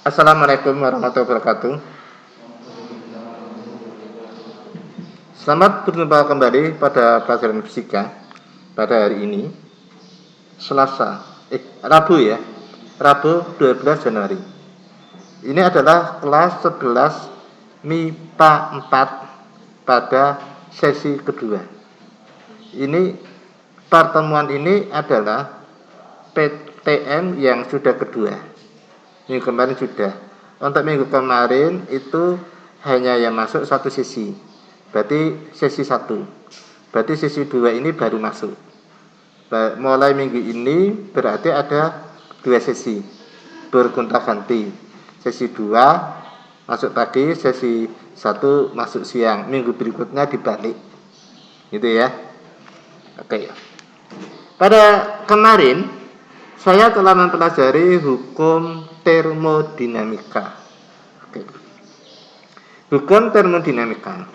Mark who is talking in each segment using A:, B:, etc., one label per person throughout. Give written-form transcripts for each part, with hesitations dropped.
A: Assalamualaikum warahmatullahi wabarakatuh. Selamat berjumpa kembali pada pelajaran fisika pada hari ini, Rabu ya, Rabu 12 Januari. Ini adalah kelas 11 MIPA 4 pada sesi kedua. Ini pertemuan ini adalah PTM yang sudah kedua. Minggu kemarin sudah. Untuk minggu kemarin itu hanya yang masuk satu sesi. Berarti sesi 1. Berarti sesi 2 ini baru masuk. Mulai minggu ini berarti ada 2 sesi bergonta-ganti. Sesi 2 masuk pagi, sesi 1 masuk siang. Minggu berikutnya dibalik. Gitu ya. Oke. Pada kemarin saya telah mempelajari hukum termodinamika. Oke. Hukum termodinamika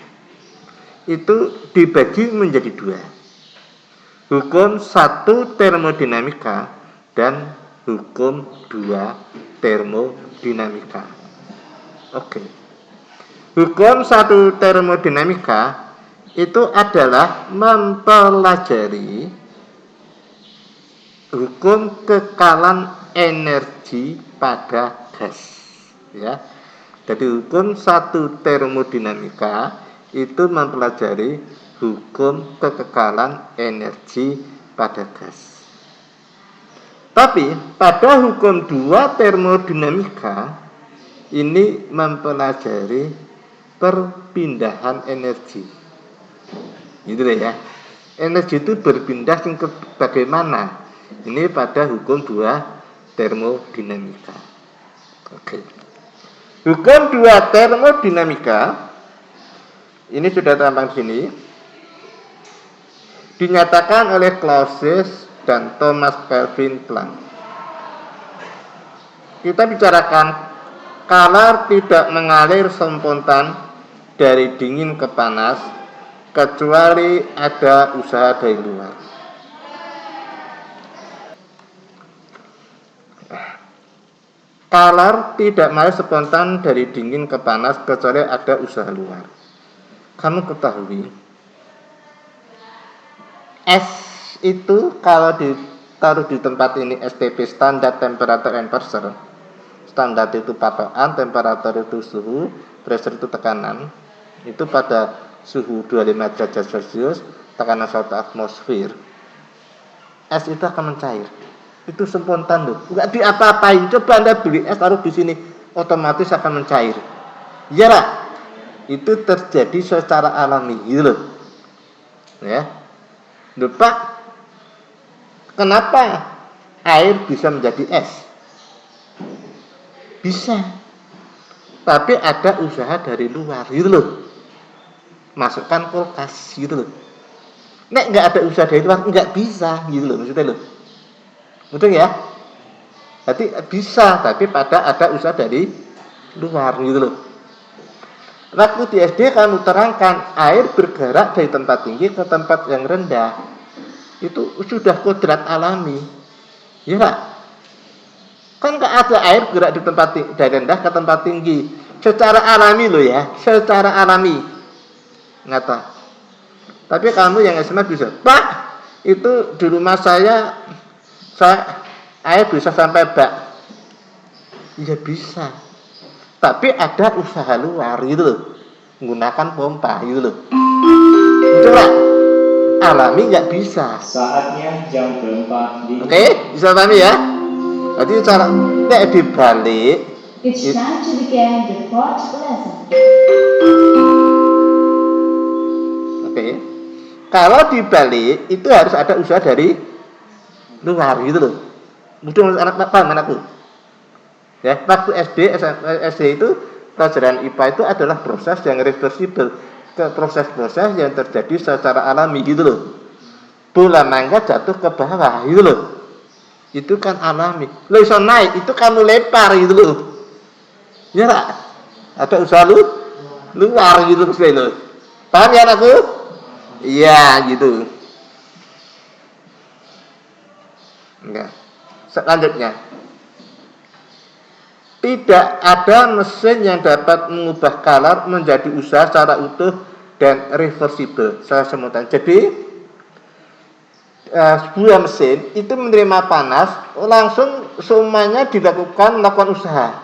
A: itu dibagi menjadi 2. Hukum 1 termodinamika dan hukum 2 termodinamika. Oke. Hukum 1 termodinamika itu adalah mempelajari hukum kekalan energi pada gas, ya. Jadi hukum 1 termodinamika itu mempelajari hukum kekekalan energi pada gas. Tapi pada hukum 2 termodinamika ini mempelajari perpindahan energi. Gitu ya. Energi itu berpindah ke bagaimana? Ini pada hukum 2 termodinamika. Oke. Hukum 2 termodinamika ini sudah tampak sini. Dinyatakan oleh Clausius dan Thomas Kelvin Planck. Kita bicarakan kalau tidak mengalir spontan dari dingin ke panas kecuali ada usaha dari luar. Kalau tidak mengalir spontan dari dingin ke panas kecuali ada usaha luar. Kamu ketahui es itu kalau ditaruh di tempat ini STP, standar temperature and pressure. Standar itu patokan, temperatur itu suhu, pressure itu tekanan. Itu pada suhu 25 derajat Celcius, tekanan 1 atmosfer. Es itu akan mencair. Itu spontan loh, enggak diapa-apain. Coba Anda beli es taruh di sini, otomatis akan mencair. Ya lah, itu terjadi secara alami, gitu loh. Ya, lupa. Kenapa air bisa menjadi es? Bisa, tapi ada usaha dari luar, gitu loh. Masukkan kulkas, gitu loh. Nek nggak ada usaha dari luar, nggak bisa, gitu loh maksudnya loh. Betul ya? Jadi bisa, tapi pada ada usaha dari luar, gitu loh. Waktu di SD kamu terangkan air bergerak dari tempat tinggi ke tempat yang rendah. Itu sudah kodrat alami. Ya Pak? Kan nggak ada air bergerak di tempat dari rendah ke tempat tinggi. Secara alami loh ya, secara alami. Ngata. Tapi kamu yang SMA bisa, Pak, itu di rumah saya air bisa sampai bak. Ya bisa. Tapi ada usaha luar gitu loh. Menggunakan pompa gitu loh. Itu Pak. Alami nggak bisa.
B: Saatnya jam berempat di.
A: Oke, bisa pahami ya? Jadi cara nek dibalik.
C: It's time to begin the fourth lesson.
A: Oke. Kalau dibalik itu harus ada usaha dari luar gitu loh. Mudah anak paham anakku. Ya, waktu SD itu pelajaran IPA itu adalah proses yang reversibel, ke proses-proses yang terjadi secara alami gitu loh. Bola mangga jatuh ke bawah gitu loh. Itu kan alami. Lo iso naik, itu kamu lempar gitu loh. Ya Pak? Ada usaha luar gitu loh. Paham ya anakku? Iya gitu. Enggak. Selanjutnya, tidak ada mesin yang dapat mengubah color menjadi usaha secara utuh dan reversible secara simultan. Jadi sebuah mesin itu menerima panas langsung semuanya melakukan usaha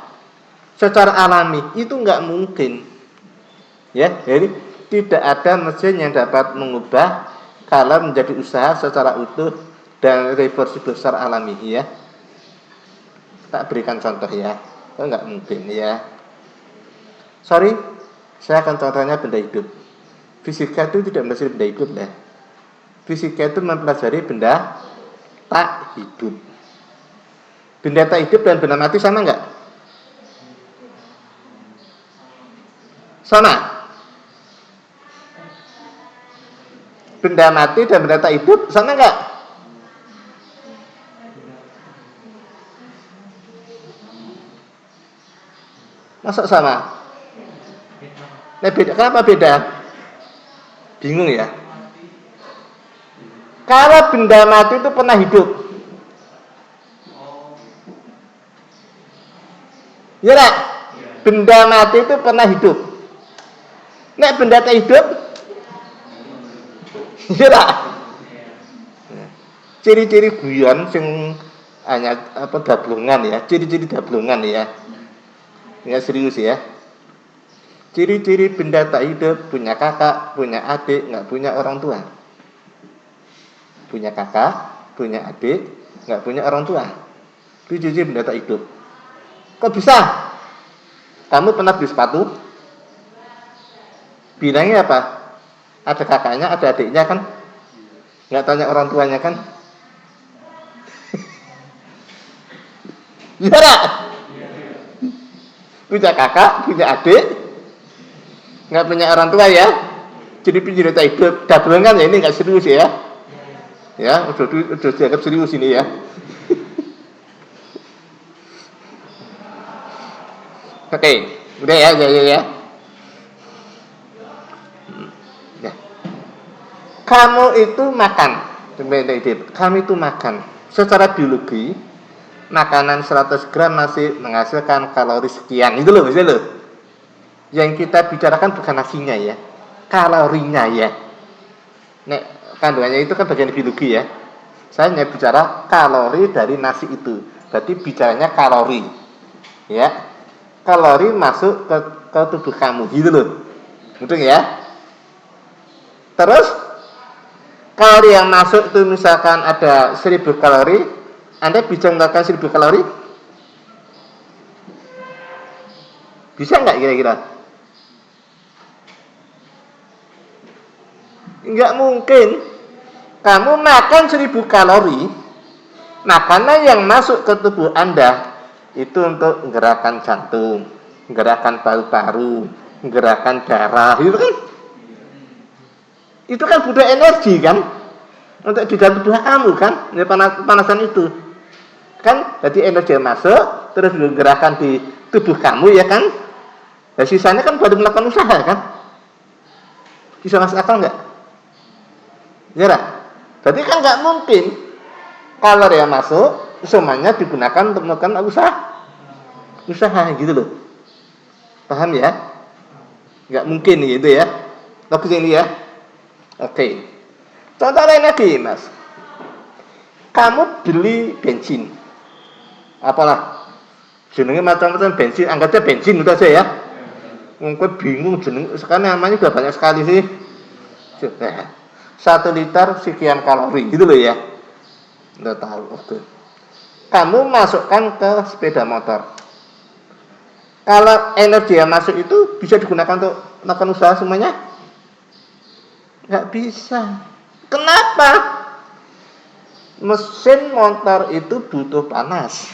A: secara alami, itu nggak mungkin ya. Jadi tidak ada mesin yang dapat mengubah color menjadi usaha secara utuh dan reversible secara alami ya. Tak berikan contoh ya, nggak mungkin ya. Sorry, saya akan contohnya benda hidup. Fisika itu tidak mempelajari benda hidup ya. Fisika itu mempelajari benda tak hidup. Benda tak hidup dan benda mati sama nggak? Sama. Benda mati dan benda tak hidup sama nggak? Masa sama? Nah, beda. Kenapa beda? Bingung ya? Kalau benda mati itu pernah hidup, ya lah. Benda mati itu pernah hidup. Nek benda tak hidup, ya lah. Ciri-ciri guyon sing hanya dablongan ya. Ciri-ciri dablongan ya. Ya serius ya. Ciri-ciri benda tak hidup, punya kakak, punya adik, nggak punya orang tua. Punya kakak, punya adik, nggak punya orang tua. Itu ciri benda tak hidup. Kok bisa? Kamu pernah beli sepatu? Bilangnya apa? Ada kakaknya, ada adiknya kan? Nggak tanya orang tuanya kan? Ya lah. Punya kakak, punya adik, nggak punya orang tua ya. Jadi benda tak hidup. Dablongan ya, ini nggak serius ya. Ya, udah dianggap serius ini ya. Oke, udah ya. Ya. Kamu itu makan, kamu itu makan. Secara biologi, makanan 100 gram masih menghasilkan kalori sekian. Itu loh, misalnya loh. Yang kita bicarakan bukan nasinya ya, kalorinya ya. Nek kandungannya itu kan bagian biologi ya. Saya hanya bicara kalori dari nasi itu. Berarti bicaranya kalori. Ya. Kalori masuk ke tubuh kamu gitu loh. Betul ya? Terus kalori yang masuk itu misalkan ada 1000 kalori, Anda bisa menggunakan 1000 kalori? Bisa nggak kira-kira? Nggak mungkin. Kamu makan 1000 kalori, makanan yang masuk ke tubuh Anda itu untuk menggerakkan jantung, menggerakkan paru-paru, menggerakkan darah, gitu kan? Itu kan butuh energi kan? Untuk di dalam tubuh kamu kan? Ya, panasan itu. Kan? Jadi energi yang masuk, terus menggerakkan di tubuh kamu ya kan? Dan sisanya kan baru melakukan usaha kan? Bisa masuk akal nggak? Ya lah. Berarti kan nggak mungkin kalori yang masuk semuanya digunakan untuk melakukan usaha gitu loh. Paham ya? Nggak mungkin gitu ya. Logis ini ya. Oke. Contoh lain lagi mas. Kamu beli bensin, apalah jenengnya macam-macam bensin, anggapnya bensin udah aja ya. Mungkin bingung jeneng, sekarang namanya udah banyak sekali sih. 1 liter sekian kalori gitu loh ya. Udah tahu. Oke. Kamu masukkan ke sepeda motor. Kalau energi yang masuk itu bisa digunakan untuk melakukan usaha semuanya? Nggak bisa. Kenapa? Mesin motor itu butuh panas.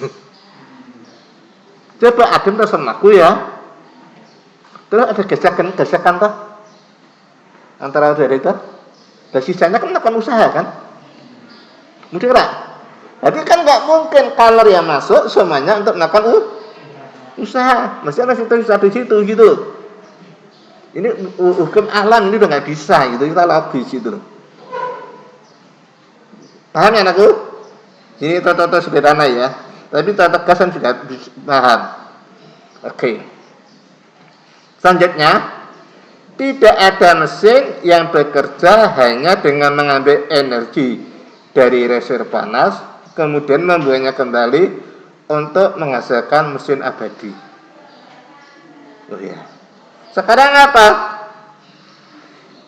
A: Coba adem terus sama aku ya. Terus ada gesekan toh antara udara itu. Dan sisanya kan melakukan usaha kan? Mungkin enggak? Jadi kan nggak mungkin kalori yang masuk semuanya untuk melakukan usaha. Mesti ada usaha di situ gitu. Ini hukum alam ini udah nggak bisa gitu. Kita logis gitu loh. Paham ya anakku? Ini contoh sederhana ya. Tapi contoh tegasan juga paham. Oke. Selanjutnya, tidak ada mesin yang bekerja hanya dengan mengambil energi dari reservoir panas, kemudian membuangnya kembali untuk menghasilkan mesin abadi. Oh ya. Sekarang apa?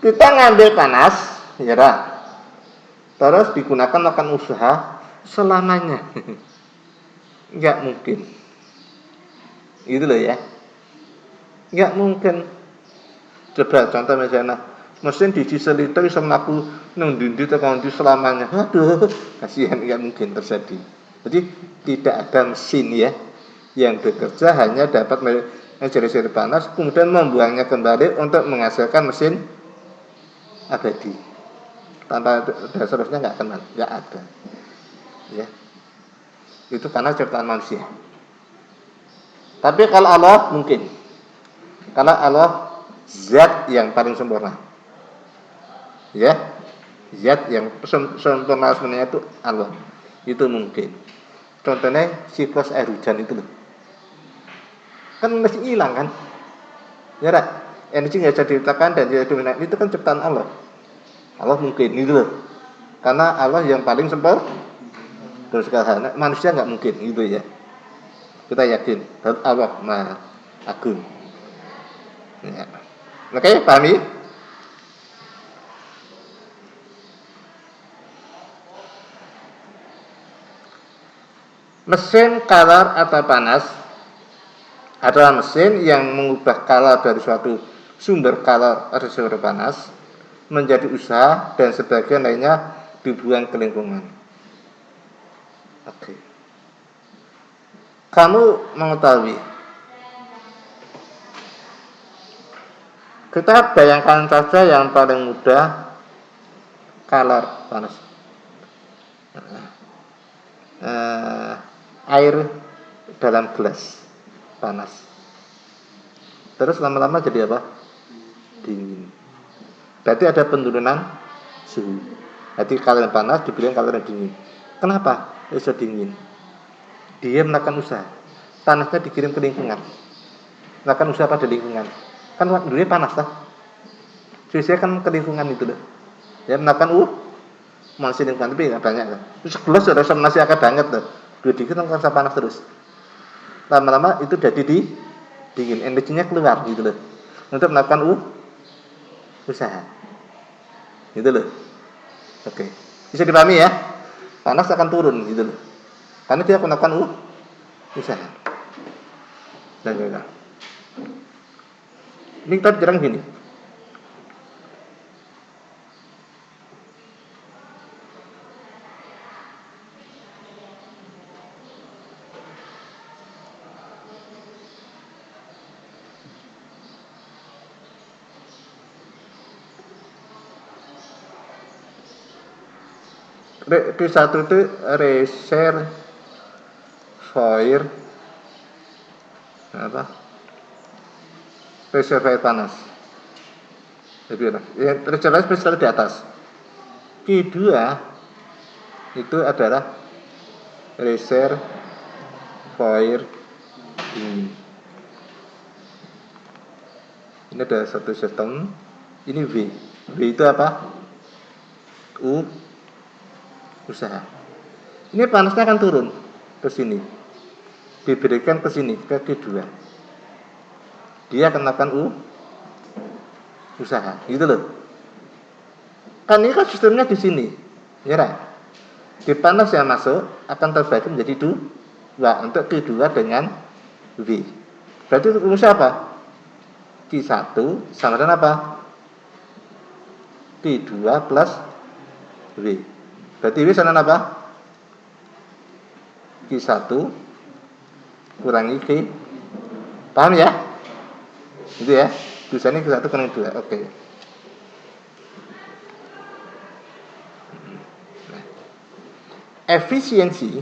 A: Kita ngambil panas, ya dah. Terus digunakan melakukan usaha selamanya. Nggak mungkin. Gitu loh ya. Nggak mungkin. Coba contoh misalnya, mesin di seliter bisa melaku nang dindi tekan di selamanya. Aduh, kasihan, nggak mungkin terjadi. Jadi tidak ada mesin ya yang bekerja hanya dapat menjadi panas kemudian membuangnya kembali untuk menghasilkan mesin abadi. Tanpa seterusnya nggak ada. Ya, itu karena ciptaan manusia. Tapi kalau Allah mungkin, karena Allah zat yang paling sempurna. Ya, zat yang sempurna sebenarnya itu Allah. Itu mungkin. Contohnya siklus air hujan itu loh. Kan mesti hilang kan? Ya tak? Energi nggak bisa diciptakan dan tidak dominan, itu kan ciptaan Allah. Allah mungkin itu loh. Karena Allah yang paling sempurna. Terus karena manusia nggak mungkin gitu ya. Kita yakin Allah Maha Agung. Ya. Oke, pahami? Mesin kalor atau panas adalah mesin yang mengubah kalor dari suatu sumber kalor atau sumber panas menjadi usaha dan sebagian lainnya dibuang ke lingkungan. Oke. Kamu mengetahui, kita bayangkan saja yang paling mudah kalor panas. Air dalam gelas panas. Terus lama-lama jadi apa? Dingin. Berarti ada penurunan suhu. Jadi kalor yang panas dibilang kalor yang dingin. Kenapa? Bisa dingin. Dia melakukan usaha. Panasnya dikirim ke lingkungan. Melakukan usaha pada lingkungan. Kan dulunya panas lah. Biasanya kan ke lingkungan itu loh. Ya melakukan masih lingkungan tapi nggak banyak kan. Terus gelas sudah masih agak banget loh. Dua dikit kan rasa panas terus. Lama-lama itu jadi dingin. Energinya keluar gitu loh. Untuk melakukan usaha. Gitu loh. Oke. Bisa dipahami ya? Panas akan turun gitu loh. Karena dia melakukan usaha. Dan juga. Ini kita bicara gini. P1 itu reservoir reservoir panas. Reservoir spesial di atas. Q2 itu adalah reservoir dingin. Ini ada satu sistem. Ini V. V itu apa? Usaha. Ini panasnya akan turun ke sini. Diberikan ke sini, ke Q2. Dia akan melakukan usaha. Gitu loh. Kan ini kan sistemnya di sini. Ya kan? Di panas yang masuk akan terbagi menjadi 2 untuk Q2 dengan V. Berarti usaha apa? Q1 sama dengan apa? Q2 plus V. Berarti V sama apa? Q1 kurangi V. Paham ya? Itu ya. Tulisannya Q1 kurangi 2. Oke. Nah. Efisiensi.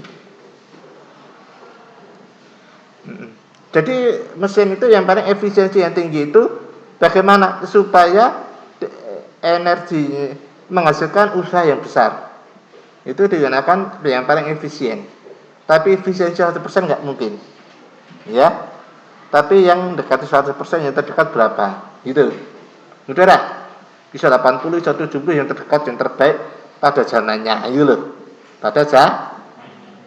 A: Jadi mesin itu yang paling efisiensi yang tinggi itu bagaimana supaya energi menghasilkan usaha yang besar. Itu digunakan yang paling efisien. Tapi efisiensi 100% nggak mungkin. Ya. Tapi yang dekati 100% yang terdekat berapa? Gitu. Mudah tak? Bisa 80, bisa 70 yang terdekat, yang terbaik pada zamannya, gitu loh. Pada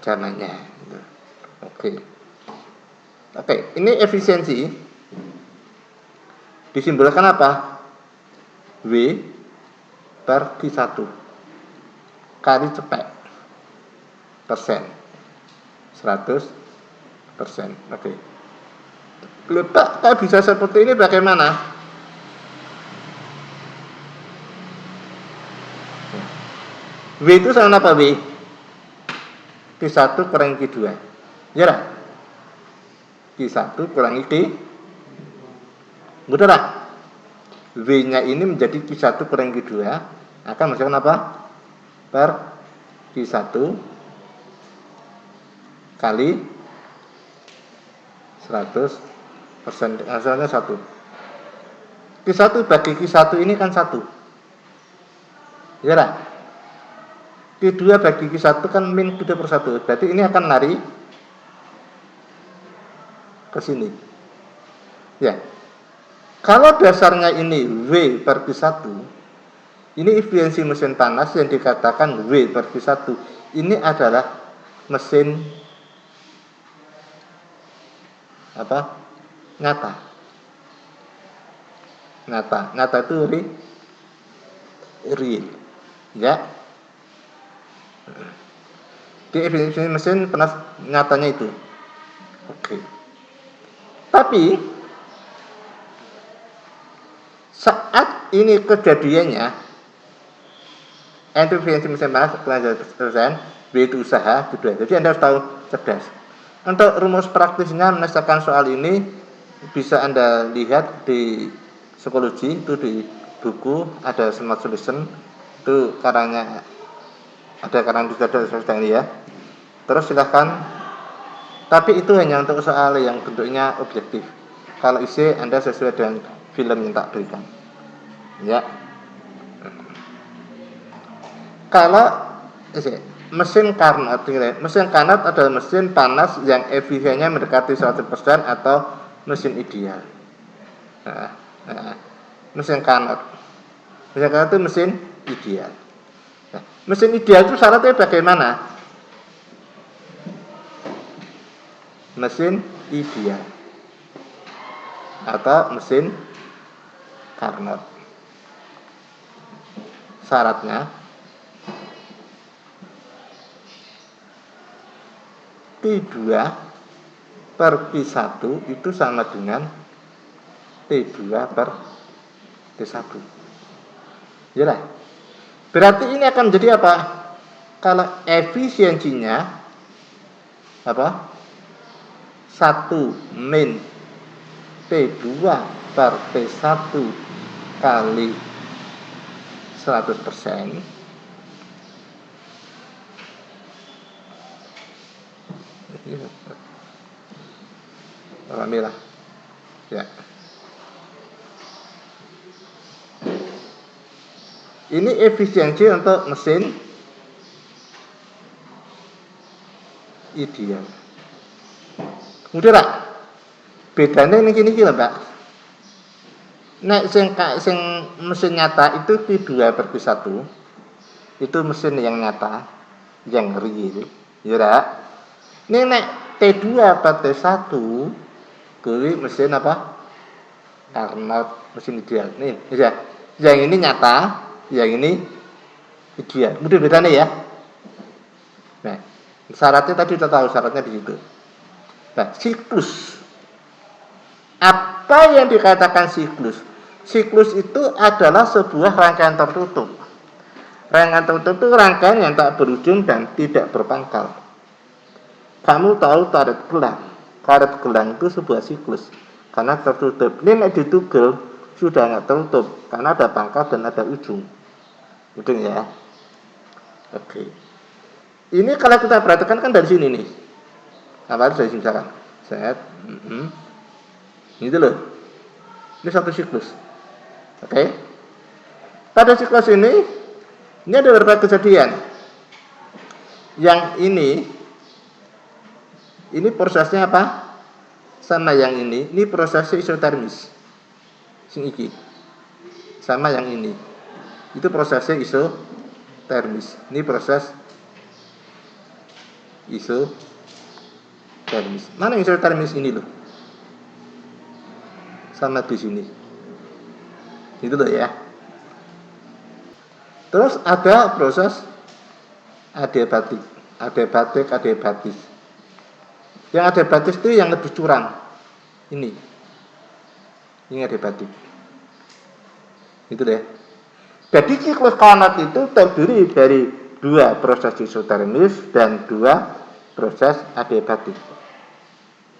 A: zamannya. Gitu. Oke, ini efisiensi disimbolkan apa? W per Q1 kali cepet persen 100%. Oke. Letak kalau bisa seperti ini bagaimana? W itu sama apa W? Q1 kurangi Q2. Ya lah? Q1 kurangi Q. Betul tak? W-nya ini menjadi Q1 kurangi Q2 akan menghasilkan apa? Per Q1 kali 100%, hasilnya 1. Q1 bagi Q1 ini kan 1. Ya lah? Q2 bagi Q1 kan min Q2 per 1. Berarti ini akan lari ke sini. Ya. Kalau dasarnya ini W per Q1, ini efisiensi mesin panas yang dikatakan W per Q1. Ini adalah mesin apa? Nyata itu real. Ya. Di efisiensi mesin panas nyatanya itu. Oke. Tapi saat ini kejadiannya efisiensi mesin panas 100%, W itu usaha, kedua. Jadi Anda harus tahu cerdas. Untuk rumus praktisnya menyelesaikan soal ini bisa Anda lihat di psikologi, itu di buku ada smart solution, itu karangnya ada karang juga ada ini ya. Terus silahkan, tapi itu hanya untuk soal yang bentuknya objektif. Kalau isi Anda sesuai dengan film yang tak berikan. Ya. Kalau mesin Carnot adalah mesin panas yang efisiennya mendekati 100% atau mesin ideal. Mesin Carnot itu mesin ideal. Nah, mesin ideal itu syaratnya bagaimana? Mesin ideal atau mesin Carnot. Syaratnya T2 per Q1 itu sama dengan T2 per T1. Yalah. Berarti ini akan menjadi apa? Kalau efisiensinya apa? 1 min T2 per T1 kali 100%. Alhamdulillah. Ya. Ini efisiensi untuk mesin ideal. Kemudian Pak, bedanya ini gini lah Pak. Nek sing mesin nyata itu Q2 per Q1. Itu mesin yang nyata, yang real. Ya Pak. Ini nek T2 per T1 kuwi mesin apa? Carnot, mesin ideal. Nih, ya. Yang ini nyata, yang ini ideal. Mudah bedanya ya. Nah, syaratnya tadi kita tahu syaratnya di situ. Nah, siklus. Apa yang dikatakan siklus? Siklus itu adalah sebuah rangkaian tertutup. Rangkaian tertutup itu rangkaian yang tak berujung dan tidak berpangkal. Kamu tahu karet gelang. Karet gelang itu sebuah siklus karena tertutup. Ini nek ditugel sudah nggak tertutup karena ada pangkal dan ada ujung. Betul ya? Oke. Ini kalau kita perhatikan kan dari sini nih. Apa dari sini misalkan? Set. Gitu loh. Ini satu siklus. Oke. Pada siklus ini ada beberapa kejadian. Yang ini prosesnya apa? sama yang ini prosesnya isotermis. Sing iki. Sama yang ini. Itu prosesnya isotermis. Ini proses isotermis. Mana isotermis ini loh? Sama di sini. Itu loh ya. Terus ada proses adiabatik. Adiabatis. Yang adiabatis itu yang lebih curang. Ini adiabatik. Itu deh. Jadi siklus Carnot itu terdiri dari 2 proses isotermis dan 2 proses adiabatik.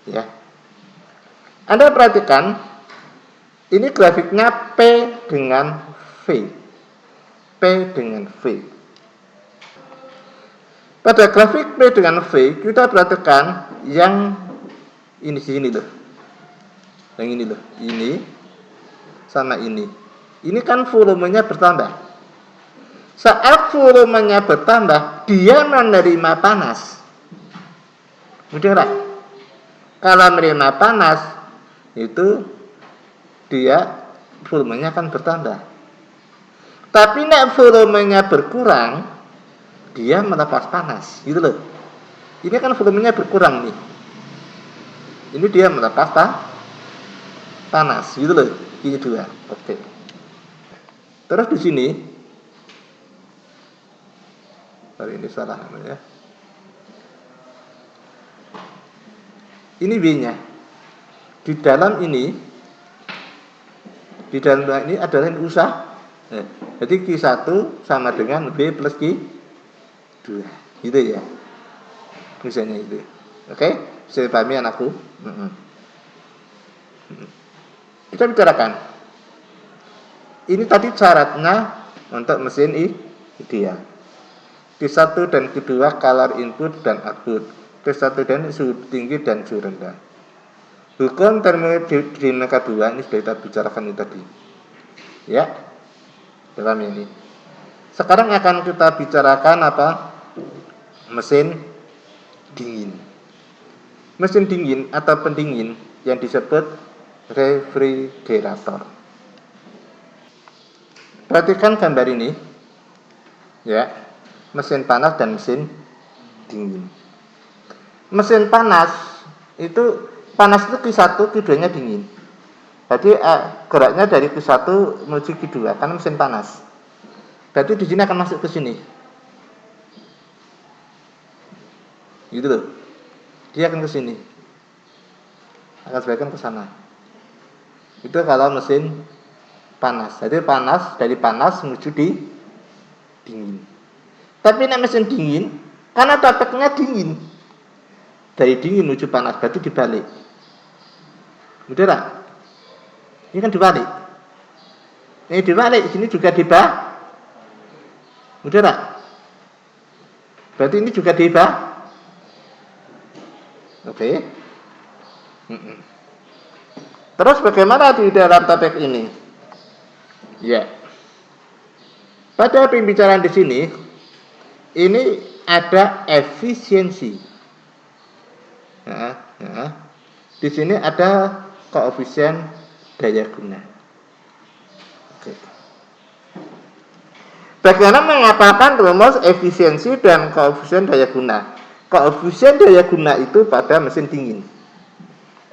A: Ya. Anda perhatikan, ini grafiknya P dengan V. P dengan V. Pada grafik P dengan V, kita perhatikan yang ini sini loh. Yang ini loh. Ini sama ini. Ini kan volumenya bertambah. Saat volumenya bertambah, dia menerima panas. Mudah nggak? Kalau menerima panas, itu dia volumenya akan bertambah. Tapi nek volumenya berkurang, dia melepas panas, gitu loh. Ini kan volumenya berkurang nih. Ini dia melepas panas, gitu loh. Ini 2. Oke. Terus di sini, hari ini salah ya. Ini B-nya. Di dalam ini adalah yang usah. Jadi Q1 sama dengan B plus Q2. Gitu ya. Misalnya itu. Oke? Bisa dipahami anakku? Kita bicarakan. Ini tadi syaratnya untuk mesin ideal. Q1 dan Q2 color input dan output. Q1 dan suhu tinggi dan suhu rendah. Hukum termodinamika 2 ini sudah kita bicarakan ini tadi. Ya. Dalam ini. Sekarang akan kita bicarakan apa? Mesin dingin. Mesin dingin atau pendingin yang disebut refrigerator. Perhatikan gambar ini. Ya. Mesin panas dan mesin dingin. Mesin panas itu Q1, Q2-nya dingin. Jadi geraknya dari Q1 menuju Q2 karena mesin panas. Berarti di sini akan masuk ke sini. Gitu loh. Dia akan ke sini. Akan sebaiknya ke sana. Itu kalau mesin panas. Jadi dari panas menuju di dingin. Tapi nek mesin dingin, karena topiknya dingin. Dari dingin menuju panas, berarti dibalik. Mudah tak? Ini kan dibalik. Ini dibalik, sini juga dibalik. Mudah tak? Berarti ini juga dibalik. Oke. Terus bagaimana di dalam topik ini? Ya. Pada pembicaraan di sini, ini ada efisiensi. Di sini ada koefisien daya guna. Oke. Bagaimana mengatakan rumus efisiensi dan koefisien daya guna? Koefisien daya guna itu pada mesin dingin.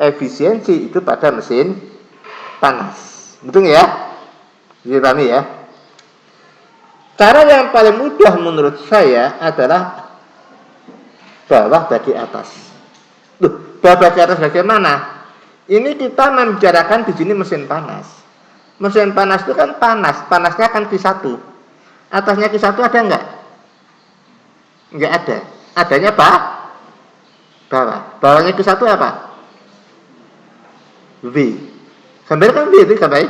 A: Efisiensi itu pada mesin panas. Betul ya? Dipahami ya? Cara yang paling mudah menurut saya adalah bawah bagi atas. Bawah bagi atas bagaimana? Ini kita membicarakan di sini mesin panas. Mesin panas itu kan panas. Panasnya kan Q1. Atasnya Q1 ada enggak? Enggak ada. Adanya bawah. Bawahnya Q1 apa? V. Gambar kan V itu gambar.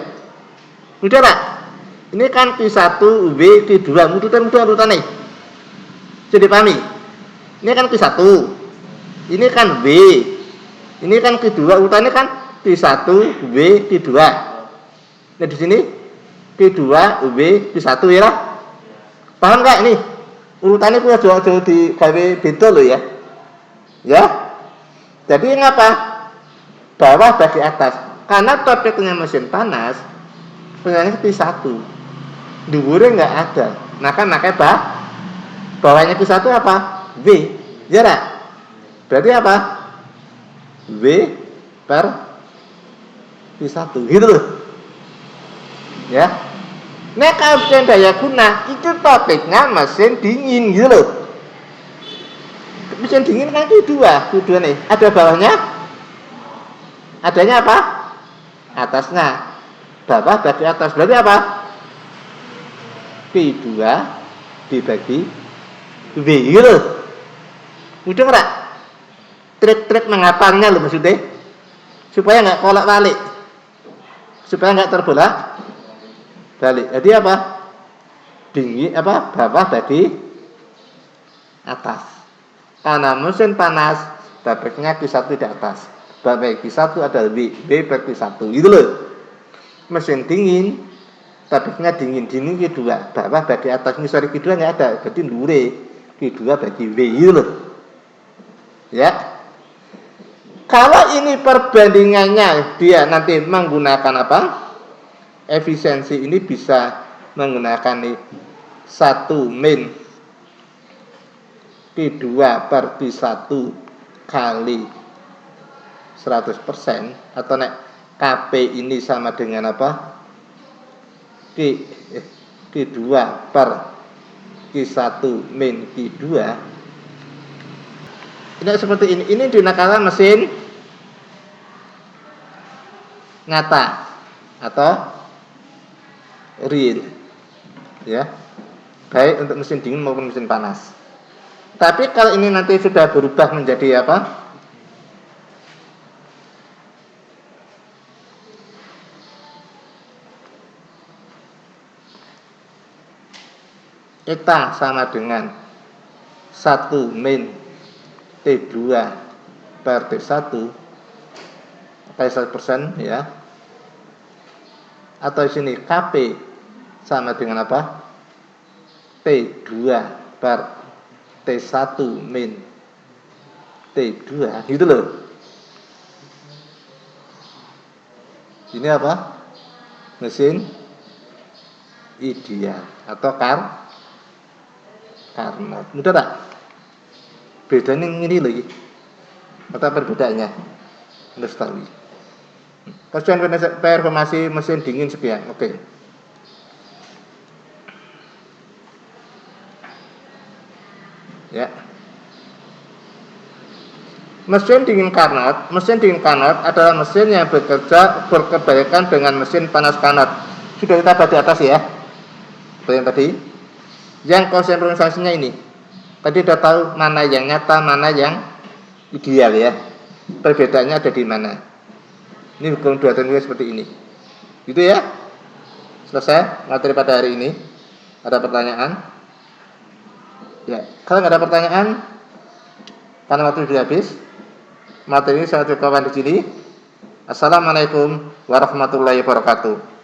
A: Mudah tak? Ini kan Q1, V, Q2. Urutan nih. Jadi pahami. Ini kan Q1. Ini kan V. Ini kan Q2. Urutannya kan Q1, V, Q2. Nah di sini Q2, V, Q1 ya lah. Paham nggak ini? Urutannya punya jauh-jauh di gawe beda loh ya. Ya. Jadi ngapa? bawah bagi atas. Karena topiknya mesin panas, pengennya Q1. Dhuwure nggak ada. Maka bawahnya Q1 apa? V. Jarak. Berarti apa? V per Q1. Gitu loh. Ya. Nah, keabsahan daya guna itu topiknya mesin dingin gitu loh. Mesin dingin kan Q2 nih. Ada bawahnya? Adanya apa? Atasnya. Bawah bagi atas. Berarti apa? Q2 dibagi V gitu. Mudah nggak? Trik-trik mengapalnya loh maksudnya. Supaya nggak kolak balik. Supaya nggak terbolak balik. Jadi apa? Dingin apa? Bawah bagi atas. Karena mesin panas, topiknya Q1 di atas. Bawah Q1 adalah V per Q1. Gitu loh. Mesin dingin, topiknya dingin Q2. Bawah bagi atas. Misalnya Q2 nggak ada, berarti dhuwure Q2 bagi V. Gitu loh. Ya. Kalau ini perbandingannya dia nanti menggunakan apa? Efisiensi ini bisa menggunakan nih 1 min Q2 per Q1 kali 100%, atau nek KP ini sama dengan apa? Q2 per Q1 min Q2. Ini seperti ini. Ini digunakan mesin ngata atau real, ya, baik untuk mesin dingin maupun mesin panas. Tapi kalau ini nanti sudah berubah menjadi apa? Eta sama dengan 1 min T2 per T1 kali 100%, ya. Atau di sini KP sama dengan apa? T2 per T1 min T2, gitu loh. Ini apa? Mesin ideal atau Carnot. Mudah tak? Bedanya ini lagi. Apa perbedaannya? Harus tahu. Kemudian performasi mesin dingin sekian. Oke. Ya. Mesin dingin Carnot adalah mesin yang bekerja berkebalikan dengan mesin panas Carnot. Sudah kita bahas di atas ya. Seperti yang tadi. Yang konsep organisasinya ini. Tadi sudah tahu mana yang nyata, mana yang ideal ya. Perbedaannya ada di mana. Ini hukum dua terminologi seperti ini. Gitu ya. Selesai materi pada hari ini. Ada pertanyaan? Ya, kalau nggak ada pertanyaan, karena waktu sudah habis, materi ini saya cukupkan di sini. Assalamualaikum warahmatullahi wabarakatuh.